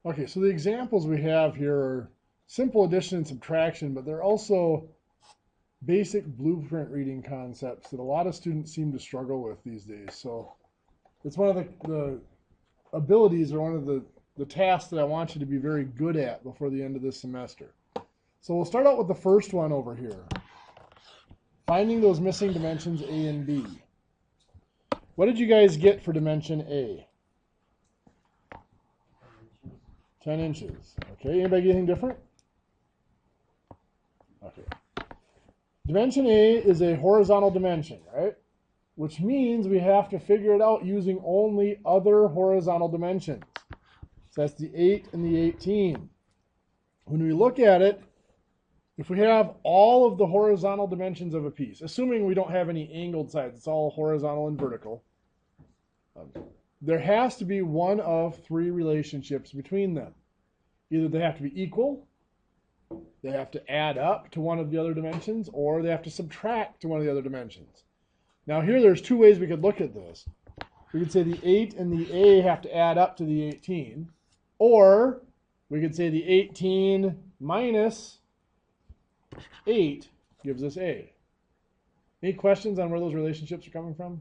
Okay, so the examples we have here are simple addition and subtraction, but they're also basic blueprint reading concepts that a lot of students seem to struggle with these days. So it's one of the abilities or one of the tasks that I want you to be very good at before the end of this semester. So we'll start out with the first one over here. Finding those missing dimensions A and B. What did you guys get for dimension A? 10 inches. Okay, anybody get anything different? Okay. Dimension A is a horizontal dimension, right? Which means we have to figure it out using only other horizontal dimensions. So that's the 8 and the 18. When we look at it, if we have all of the horizontal dimensions of a piece, assuming we don't have any angled sides, it's all horizontal and vertical, there has to be one of three relationships between them. Either they have to be equal, they have to add up to one of the other dimensions, or they have to subtract to one of the other dimensions. Now here there's two ways we could look at this. We could say the 8 and the A have to add up to the 18, or we could say the 18 minus 8 gives us A. Any questions on where those relationships are coming from?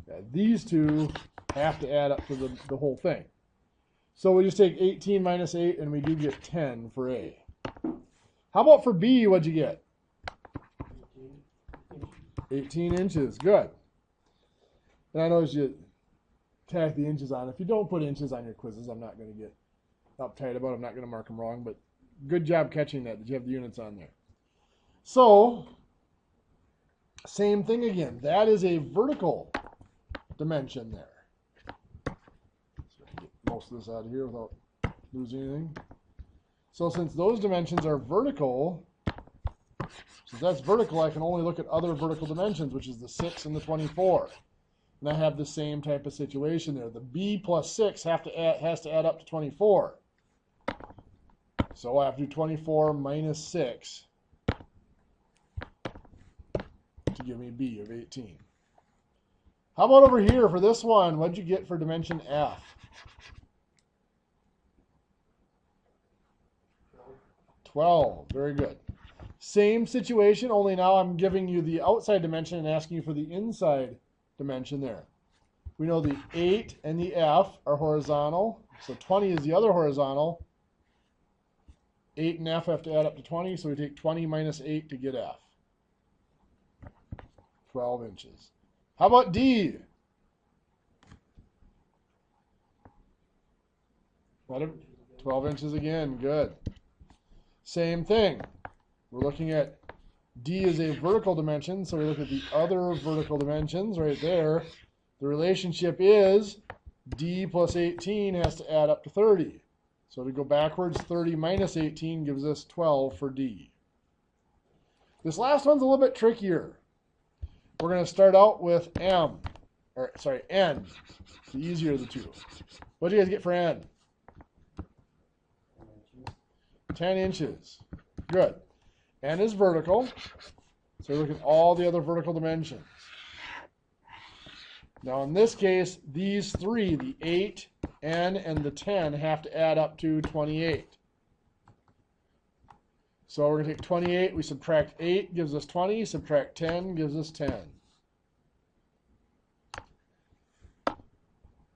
Yeah, these two have to add up to the whole thing. So we just take 18 minus 8 and we do get 10 for A. How about for B, what'd you get? 18 inches, good. And I noticed you tack the inches on. If you don't put inches on your quizzes, I'm not going to get uptight about it. I'm not going to mark them wrong, but good job catching that. Did you have the units on there? So, same thing again. That is a vertical dimension there. So I can get most of this out of here without losing anything. So since those dimensions are vertical, since that's vertical, I can only look at other vertical dimensions, which is the 6 and the 24. And I have the same type of situation there. The B plus 6 has to add up to 24. So I have to do 24 minus 6 to give me B of 18. How about over here for this one? What'd you get for dimension F? 12. Very good. Same situation, only now I'm giving you the outside dimension and asking you for the inside dimension there. We know the 8 and the F are horizontal, so 20 is the other horizontal. 8 and F have to add up to 20, so we take 20 minus 8 to get F. 12 inches. How about D? What, 12 inches again, good. Same thing. We're looking at D is a vertical dimension, so we look at the other vertical dimensions right there. The relationship is D plus 18 has to add up to 30. So to go backwards, 30 minus 18 gives us 12 for D. This last one's a little bit trickier. We're going to start out with N, the easier of the two. What do you guys get for N? 10 inches. Good. N is vertical, so we look at all the other vertical dimensions. Now in this case, these three, the 8, N, and the 10, have to add up to 28. So we're going to take 28, we subtract 8, gives us 20, subtract 10, gives us 10.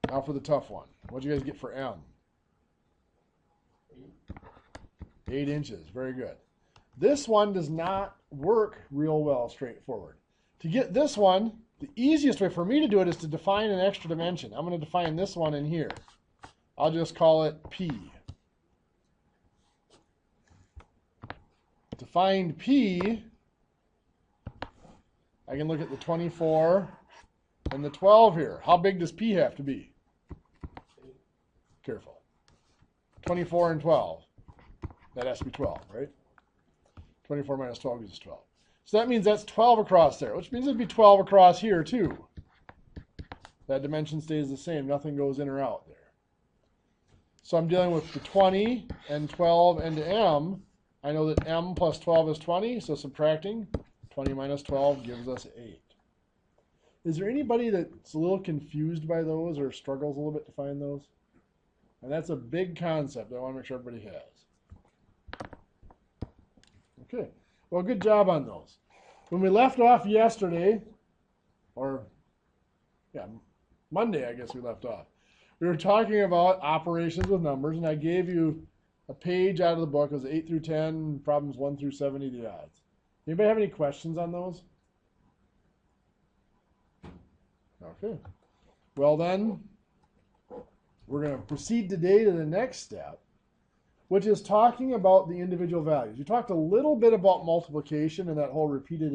Now for the tough one. What did you guys get for M? 8 inches, very good. This one does not work real well straightforward. To get this one, the easiest way for me to do it is to define an extra dimension. I'm going to define this one in here. I'll just call it P. To find P, I can look at the 24 and the 12 here. How big does P have to be? Careful. 24 and 12. That has to be 12, right? 24 minus 12 gives us 12. So that means that's 12 across there, which means it'd be 12 across here too. That dimension stays the same. Nothing goes in or out there. So I'm dealing with the 20 and 12 and M. I know that M plus 12 is 20, so subtracting 20 minus 12 gives us 8. Is there anybody that's a little confused by those or struggles a little bit to find those? And that's a big concept I want to make sure everybody has. Okay, well, good job on those. When we left off yesterday, or yeah, Monday, I guess we left off, we were talking about operations with numbers, and I gave you a page out of the book. It was 8 through 10, problems 1 through 70, the odds. Anybody have any questions on those? Okay. Well then, we're going to proceed today to the next step, which is talking about the individual values. You talked a little bit about multiplication and that whole repeated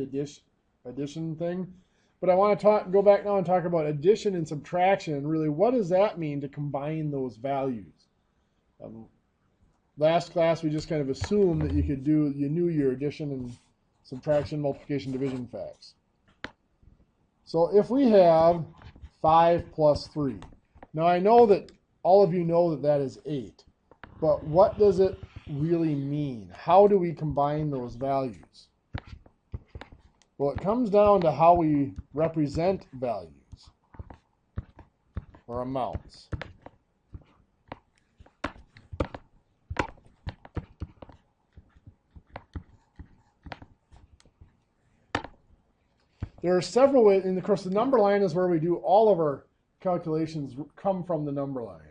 addition thing, but I want to go back now and talk about addition and subtraction, and really what does that mean to combine those values? Last class we just kind of assumed that you knew your addition and subtraction, multiplication, division facts. So if we have 5 plus 3, now I know that all of you know that that is 8, but what does it really mean? How do we combine those values? Well, it comes down to how we represent values or amounts. There are several ways, and of course the number line is where we do all of our calculations come from the number line.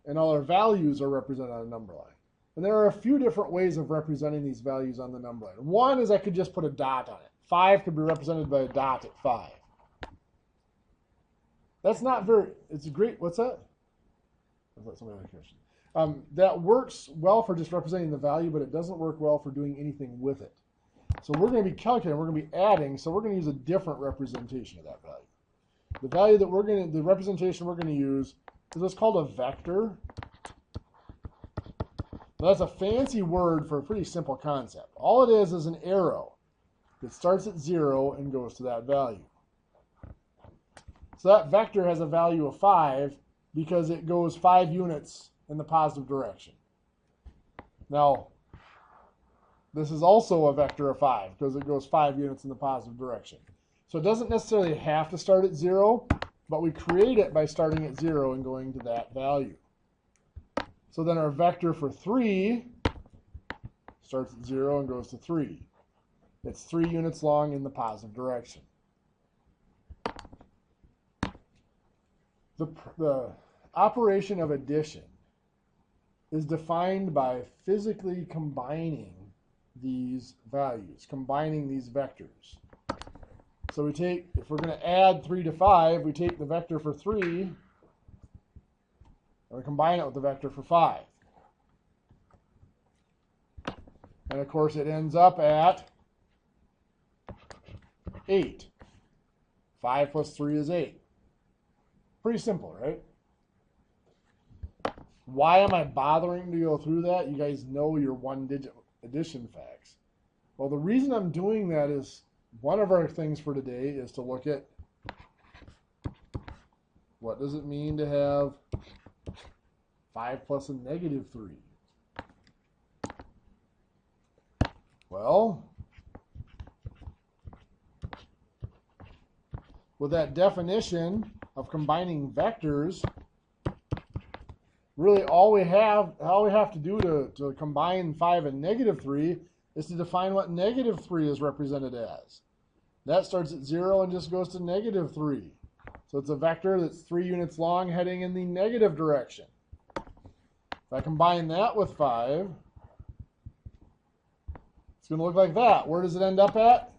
And all our values are represented on a number line. And there are a few different ways of representing these values on the number line. One is I could just put a dot on it. 5 could be represented by a dot at 5. That's not very, it's a great, what's that? I thought somebody had a question. That works well for just representing the value, but it doesn't work well for doing anything with it. So we're going to be calculating, we're going to be adding, so we're going to use a different representation of that value. The value that the representation we're going to use is what's called a vector. Now, that's a fancy word for a pretty simple concept. All it is an arrow that starts at 0 and goes to that value. So that vector has a value of 5 because it goes 5 units in the positive direction. Now, this is also a vector of 5 because it goes 5 units in the positive direction. So it doesn't necessarily have to start at 0, but we create it by starting at 0 and going to that value. So then our vector for 3 starts at 0 and goes to 3. It's 3 units long in the positive direction. The operation of addition is defined by physically combining these values, combining these vectors. So we take, if we're going to add 3 to 5, we take the vector for 3 and we combine it with the vector for 5. And of course it ends up at 8. 5 plus 3 is 8. Pretty simple, right? Why am I bothering to go through that? You guys know your one-digit addition facts. Well, the reason I'm doing that is one of our things for today is to look at what does it mean to have 5 plus a negative 3. Well, with that definition of combining vectors, really all we have to do to combine 5 and negative 3 is to define what negative 3 is represented as. That starts at 0 and just goes to negative 3. So it's a vector that's 3 units long heading in the negative direction. If I combine that with 5, it's going to look like that. Where does it end up at?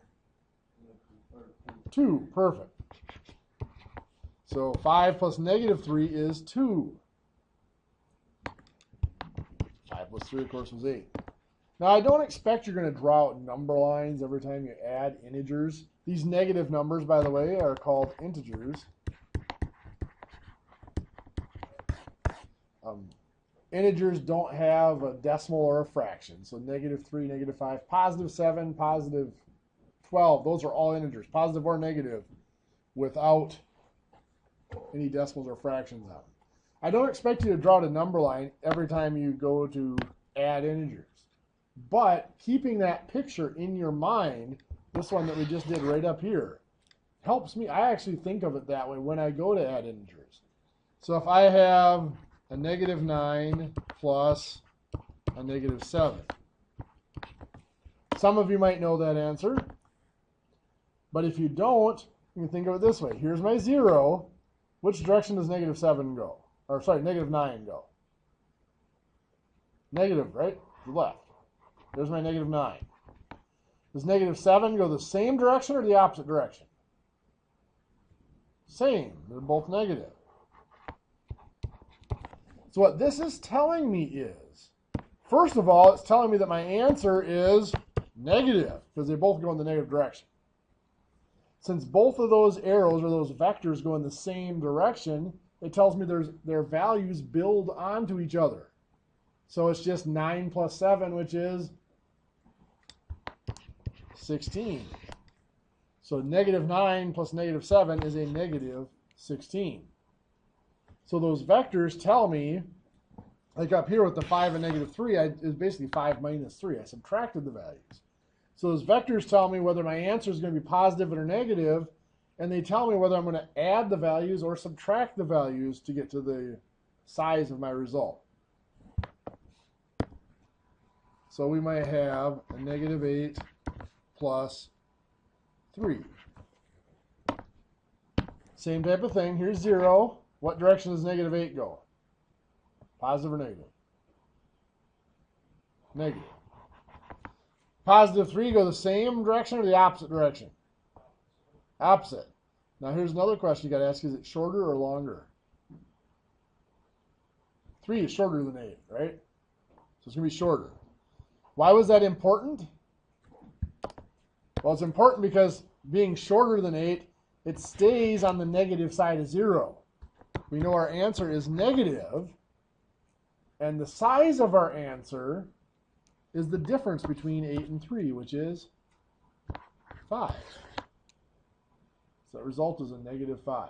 2. Perfect. So 5 plus negative 3 is 2. 5 plus 3, of course, was 8. Now, I don't expect you're going to draw out number lines every time you add integers. These negative numbers, by the way, are called integers. Integers don't have a decimal or a fraction. So negative 3, negative 5, positive 7, positive 12. Those are all integers, positive or negative, without any decimals or fractions on them. I don't expect you to draw a number line every time you go to add integers. But keeping that picture in your mind, this one that we just did right up here, helps me. I actually think of it that way when I go to add integers. So if I have a negative 9 plus a negative 7. Some of you might know that answer, but if you don't, you can think of it this way. Here's my 0. Which direction does negative 7 go? Or sorry, negative 9 go? Negative, right? To the left. There's my negative 9. Does negative 7 go the same direction or the opposite direction? Same. They're both negative. So what this is telling me is, first of all, it's telling me that my answer is negative, because they both go in the negative direction. Since both of those arrows or those vectors go in the same direction, it tells me their values build onto each other. So it's just 9 plus 7, which is 16. So negative 9 plus negative 7 is a negative 16. So those vectors tell me, like up here with the 5 and negative 3, is basically 5 minus 3. I subtracted the values. So those vectors tell me whether my answer is going to be positive or negative, and they tell me whether I'm going to add the values or subtract the values to get to the size of my result. So we might have a negative 8 plus 3. Same type of thing. Here's 0. What direction does negative 8 go? Positive or negative? Negative. Positive 3 go the same direction or the opposite direction? Opposite. Now here's another question you got to ask. Is it shorter or longer? 3 is shorter than 8, right? So it's going to be shorter. Why was that important? Well, it's important because being shorter than 8, it stays on the negative side of 0. We know our answer is negative, and the size of our answer is the difference between 8 and 3, which is 5. So the result is a negative 5.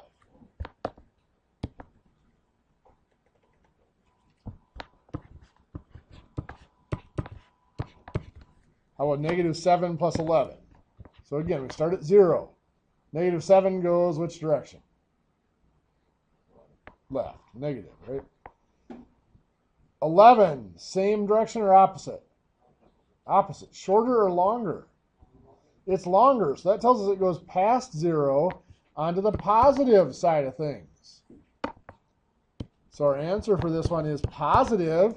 How about negative 7 plus 11? So again, we start at 0. Negative 7 goes which direction? Left. Negative, right? 11, same direction or opposite? Opposite. Shorter or longer? It's longer, so that tells us it goes past 0 onto the positive side of things. So our answer for this one is positive.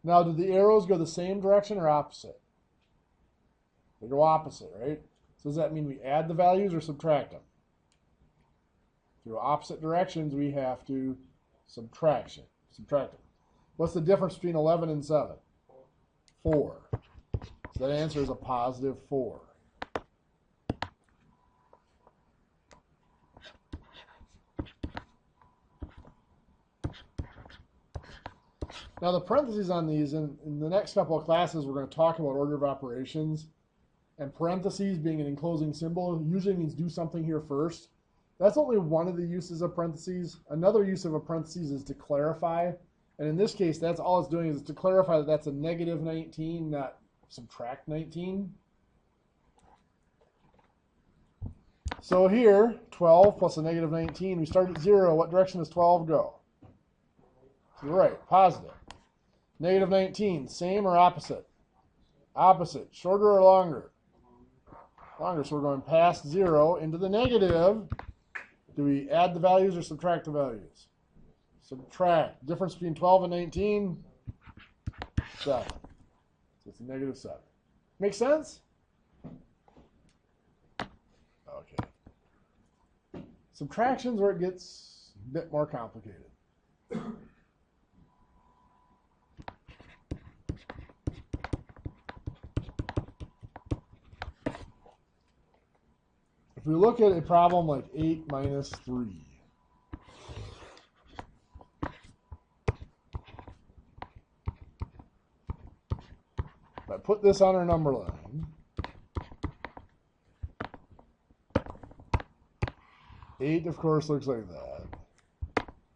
Now, do the arrows go the same direction or opposite? They go opposite, right? So does that mean we add the values or subtract them? Through opposite directions, we have to subtract them. What's the difference between 11 and 7? 4. So that answer is a positive 4. Now the parentheses on these, in the next couple of classes, we're going to talk about order of operations. And parentheses being an enclosing symbol usually means do something here first. That's only one of the uses of parentheses. Another use of a parentheses is to clarify. And in this case, that's all it's doing is to clarify that that's a negative 19, not subtract 19. So here, 12 plus a negative 19, we start at 0. What direction does 12 go? To the right, positive. Negative 19, same or opposite? Opposite. Shorter or longer? Longer. So we're going past 0 into the negative. Do we add the values or subtract the values? Subtract. Difference between 12 and 19? 7. So it's a negative 7. Make sense? Okay. Subtraction's where it gets a bit more complicated. If we look at a problem like 8 minus 3, if I put this on our number line, 8, of course, looks like that.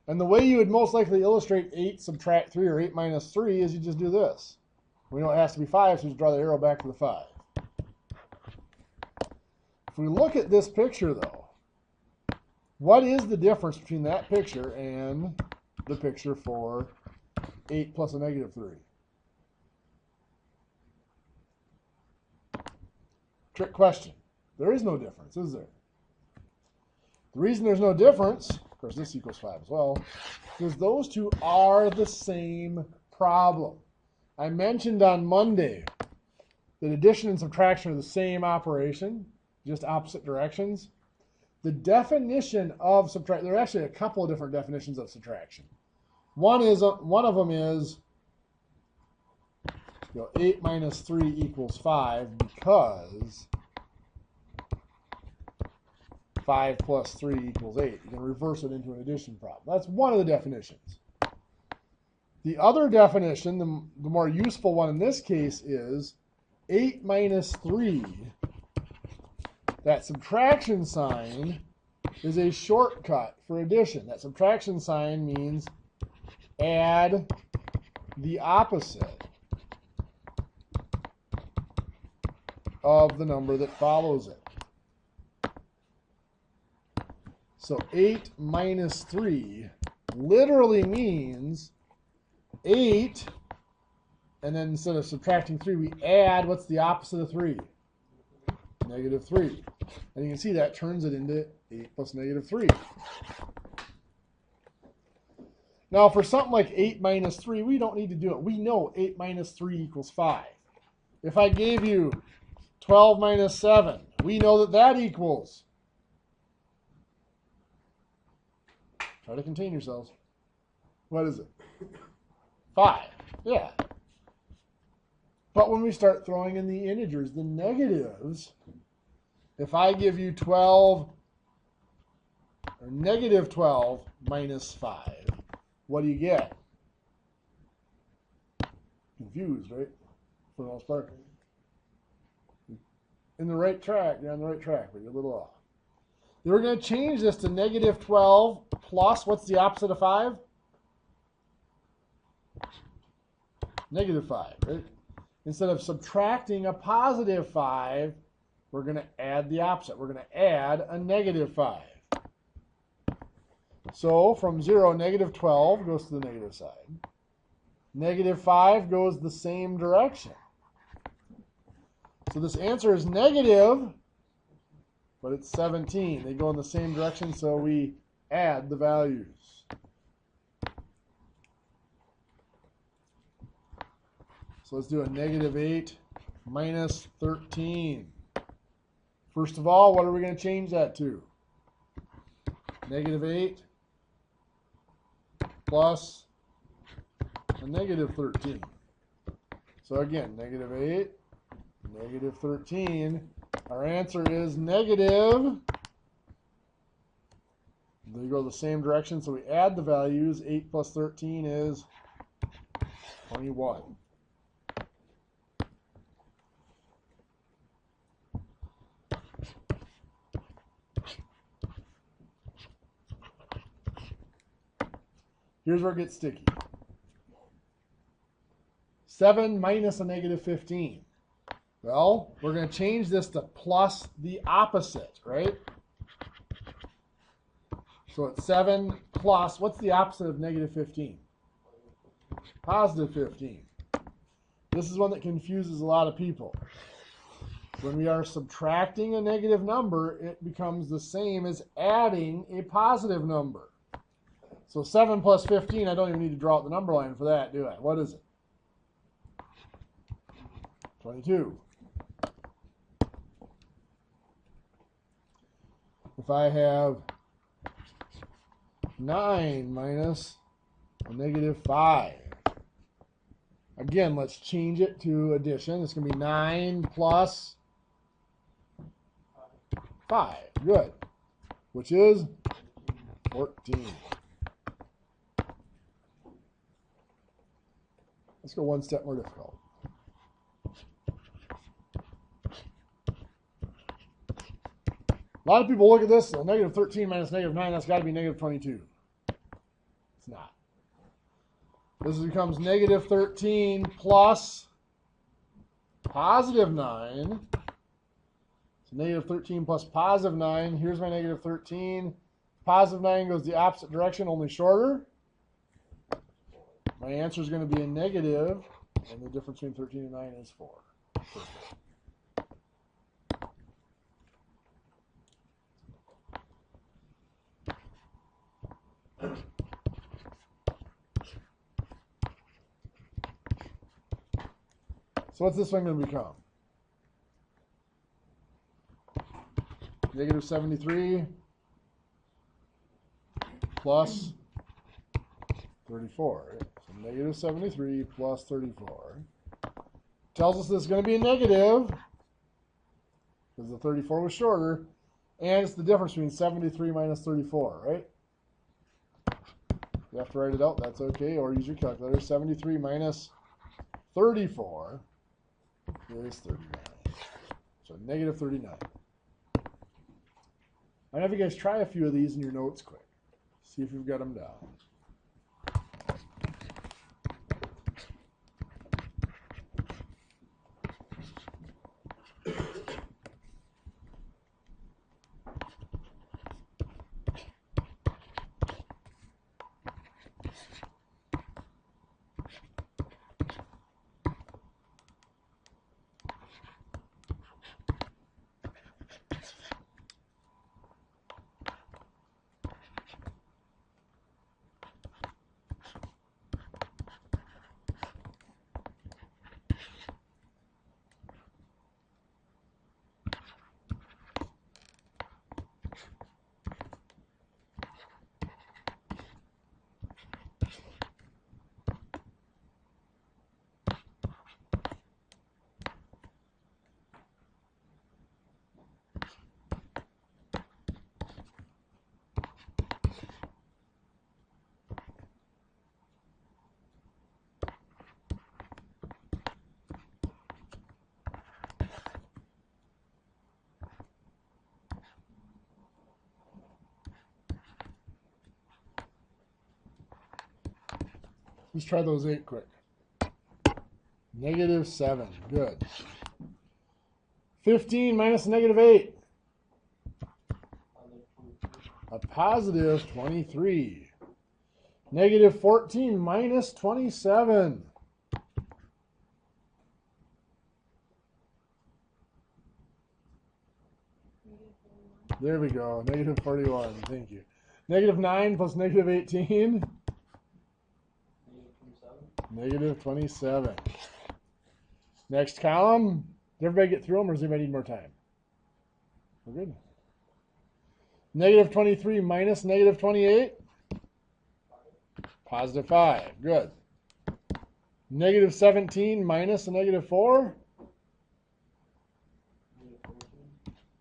And the way you would most likely illustrate 8 subtract 3 or 8 minus 3 is you just do this. We know it has to be 5, so you just draw the arrow back to the 5. If we look at this picture, though, what is the difference between that picture and the picture for 8 plus a negative 3. Trick question. There is no difference, is there? The reason there's no difference, of course this equals 5 as well, is those two are the same problem. I mentioned on Monday that addition and subtraction are the same operation, just opposite directions. The definition of subtraction, there are actually a couple of different definitions of subtraction. One of them is 8 minus 3 equals 5 because 5 plus 3 equals 8. You can reverse it into an addition problem. That's one of the definitions. The other definition, the more useful one in this case, is 8 minus 3. That subtraction sign is a shortcut for addition. That subtraction sign means add the opposite of the number that follows it. So 8 minus 3 literally means 8, and then instead of subtracting 3, we add, what's the opposite of 3? Negative 3. And you can see that turns it into 8 plus negative 3. Now, for something like 8 minus 3, we don't need to do it. We know 8 minus 3 equals 5. If I gave you 12 minus 7, we know that that equals. Try to contain yourselves. What is it? 5. Yeah. But when we start throwing in the integers, the negatives, if I give you 12 or negative 12 minus 5, what do you get? Confused, right? For the most part. In the right track, you're on the right track, but you're a little off. Then we're going to change this to negative 12 plus, what's the opposite of 5? Negative 5, right? Instead of subtracting a positive 5, we're going to add the opposite. We're going to add a negative 5. So from 0, negative 12 goes to the negative side. Negative 5 goes the same direction. So this answer is negative, but it's 17. They go in the same direction, so we add the values. So let's do a negative 8 minus 13. First of all, what are we going to change that to? Negative 8 plus a negative 13. So again, negative 8, negative 13. Our answer is negative. They go the same direction, so we add the values. 8 plus 13 is 21. Here's where it gets sticky. 7 minus a negative 15. Well, we're going to change this to plus the opposite, right? So it's 7 plus, what's the opposite of negative 15? Positive 15. This is one that confuses a lot of people. When we are subtracting a negative number, it becomes the same as adding a positive number. So 7 plus 15, I don't even need to draw out the number line for that, do I? What is it? 22. If I have 9 minus a negative 5. Again, let's change it to addition. It's going to be 9 plus 5. Good. Which is 14. Let's go one step more difficult. A lot of people look at this, so negative 13 minus negative 9, that's got to be negative 22. It's not. This becomes negative 13 plus positive 9. So negative 13 plus positive 9. Here's my negative 13. Positive 9 goes the opposite direction, only shorter. My answer is going to be a negative, and the difference between 13 and 9 is 4. Perfect. So what's this one going to become? Negative 73 plus 34. Right? So negative 73 plus 34 tells us this is going to be a negative because the 34 was shorter, and it's the difference between 73 minus 34, right? You have to write it out, that's okay, or use your calculator. 73 minus 34 is 39. So negative 39. I'll have you guys try a few of these in your notes quick. See if you've got them down. Let's try those 8 quick. Negative 7. Good. 15 minus negative 8. A positive 23. Negative 14 minus 27. There we go. Negative 41. Thank you. Negative 9 plus negative 18. Negative 27. Next column. Did everybody get through them, or does anybody need more time? We're good. Negative 23 minus negative 28. Positive 5. Good. Negative 17 minus a negative 4.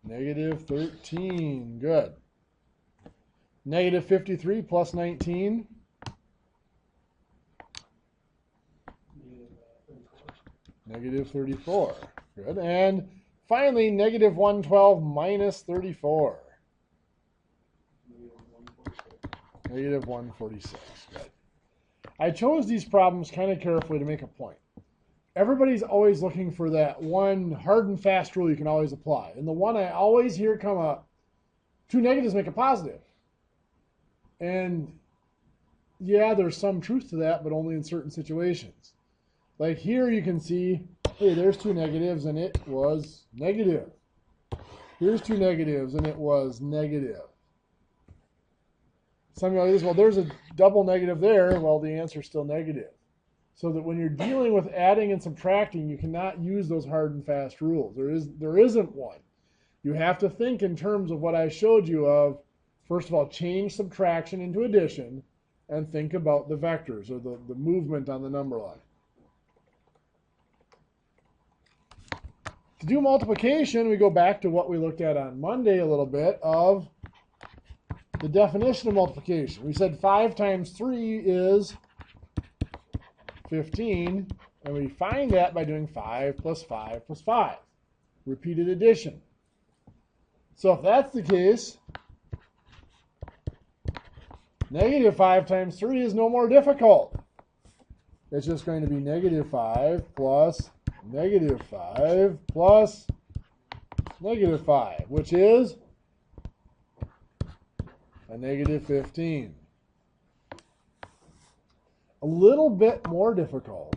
Negative 13. Good. Negative 53 plus 19. Negative 34. Good. And finally, negative 112 minus 34. Negative 146. Good. I chose these problems kind of carefully to make a point. Everybody's always looking for that one hard and fast rule you can always apply. And the one I always hear come up, 2 negatives make a positive. And yeah, there's some truth to that, but only in certain situations. Like here you can see, hey, there's 2 negatives and it was negative. Here's 2 negatives and it was negative. Some of you are like, well, there's a double negative there. Well, the answer is still negative. So that when you're dealing with adding and subtracting, you cannot use those hard and fast rules. There isn't one. You have to think in terms of what I showed you of, first of all, change subtraction into addition, and think about the vectors or the movement on the number line. To do multiplication, we go back to what we looked at on Monday a little bit of the definition of multiplication. We said 5 times 3 is 15, and we find that by doing 5 plus 5 plus 5. Repeated addition. So if that's the case, negative 5 times 3 is no more difficult. It's just going to be negative 5 plus negative 5 plus negative 5, which is a negative 15. a little bit more difficult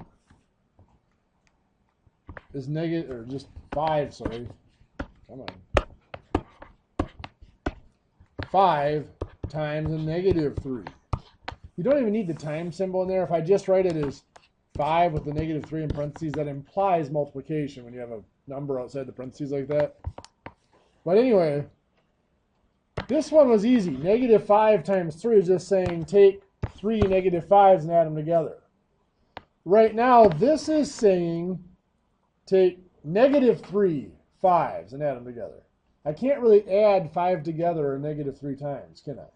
is negative, or just 5, sorry. Come on. 5 times a negative 3. You don't even need the time symbol in there. If I just write it as 5 with the negative 3 in parentheses, that implies multiplication when you have a number outside the parentheses like that. But anyway, this one was easy. Negative 5 times 3 is just saying take 3 negative 5s and add them together. Right now, this is saying take negative 3 5s and add them together. I can't really add 5 together or negative 3 times, can I?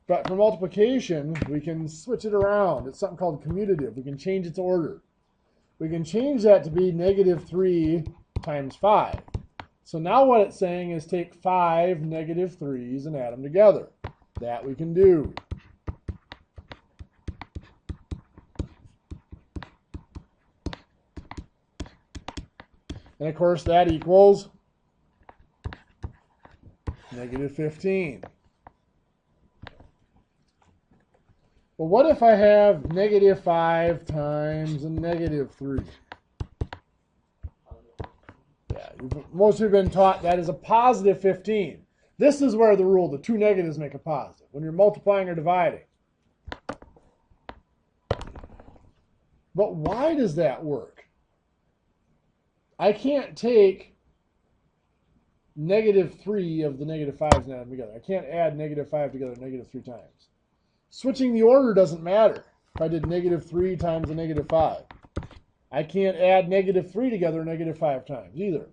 But for multiplication, we can switch it around. It's something called commutative. We can change its order. We can change that to be negative 3 times 5. So now what it's saying is take 5 negative 3s and add them together. That we can do. And of course that equals negative 15. Well, what if I have negative 5 times a negative 3? Yeah, most of you have been taught that is a positive 15. This is where the rule, the two negatives make a positive, when you're multiplying or dividing. But why does that work? I can't take negative 3 of the negative 5s and add them together. I can't add negative 5 together negative 3 times. Switching the order doesn't matter. If I did negative 3 times a negative 5, I can't add negative 3 together negative 5 times either.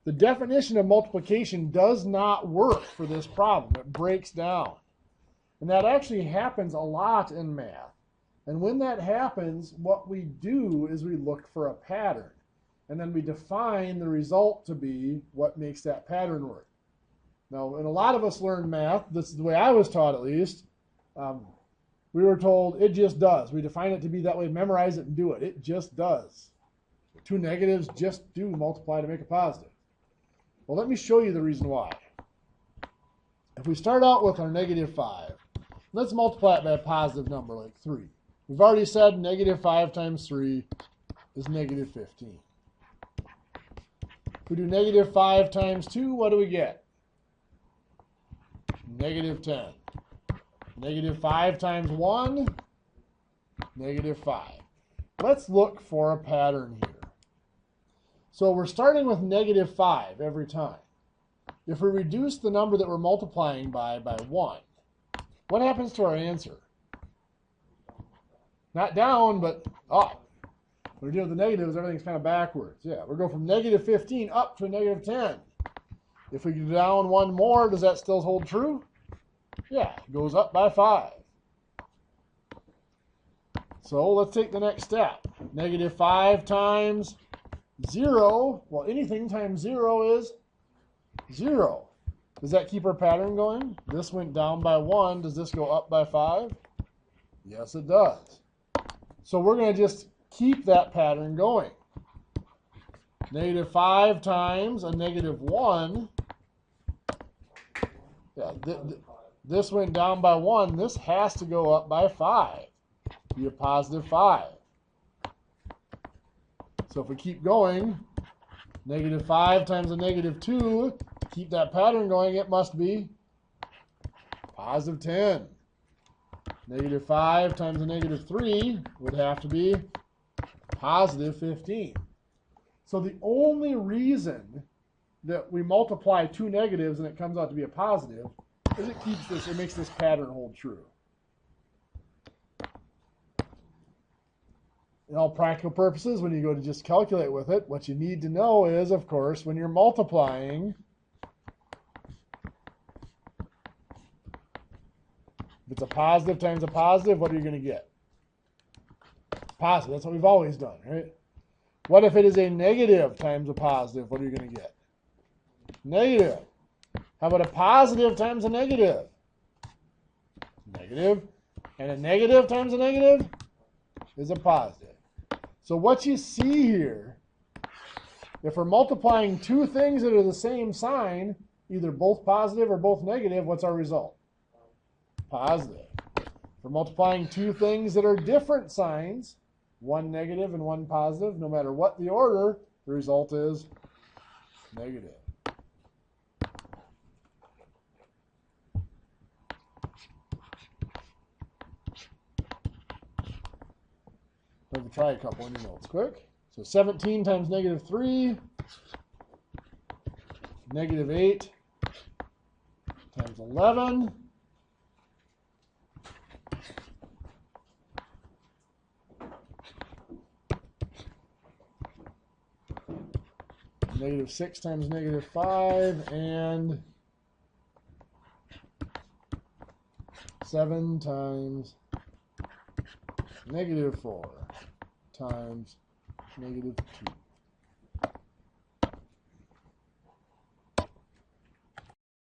The definition of multiplication does not work for this problem. It breaks down. And that actually happens a lot in math. And when that happens, what we do is we look for a pattern. And then we define the result to be what makes that pattern work. Now, when a lot of us learn math, this is the way I was taught at least, we were told it just does. We define it to be that way, memorize it and do it. It just does. Two negatives just do multiply to make a positive. Well, let me show you the reason why. If we start out with our negative 5, let's multiply it by a positive number like 3. We've already said negative 5 times 3 is negative 15. If we do negative 5 times 2, what do we get? Negative 10. Negative 5 times 1, negative 5. Let's look for a pattern here. So we're starting with negative 5 every time. If we reduce the number that we're multiplying by 1, what happens to our answer? Not down, but up. When we're dealing with the negatives, everything's kind of backwards. Yeah, we're going from negative 15 up to negative 10. If we go down 1 more, does that still hold true? Yeah, it goes up by 5. So let's take the next step. Negative 5 times 0. Well, anything times 0 is 0. Does that keep our pattern going? This went down by 1. Does this go up by 5? Yes, it does. So we're going to just keep that pattern going. Negative 5 times a negative 1. Yeah, this went down by 1. This has to go up by 5. Be a positive 5. So if we keep going, negative 5 times a negative 2, keep that pattern going, it must be positive 10. Negative 5 times a negative 3 would have to be positive 15. So the only reason that we multiply two negatives and it comes out to be a positive is it makes this pattern hold true. In all practical purposes, when you go to just calculate with it, what you need to know is, of course, when you're multiplying, if it's a positive times a positive, what are you going to get? Positive. That's what we've always done, right? What if it is a negative times a positive? What are you going to get? Negative. How about a positive times a negative? Negative. And a negative times a negative is a positive. So what you see here, if we're multiplying two things that are the same sign, either both positive or both negative, what's our result? Positive. If For multiplying two things that are different signs, one negative and one positive, no matter what the order, the result is negative. Let's try a couple in your notes quick. So 17 times negative 3, negative 8 times 11, negative 6 times negative 5, and 7 times negative 4 times negative 2.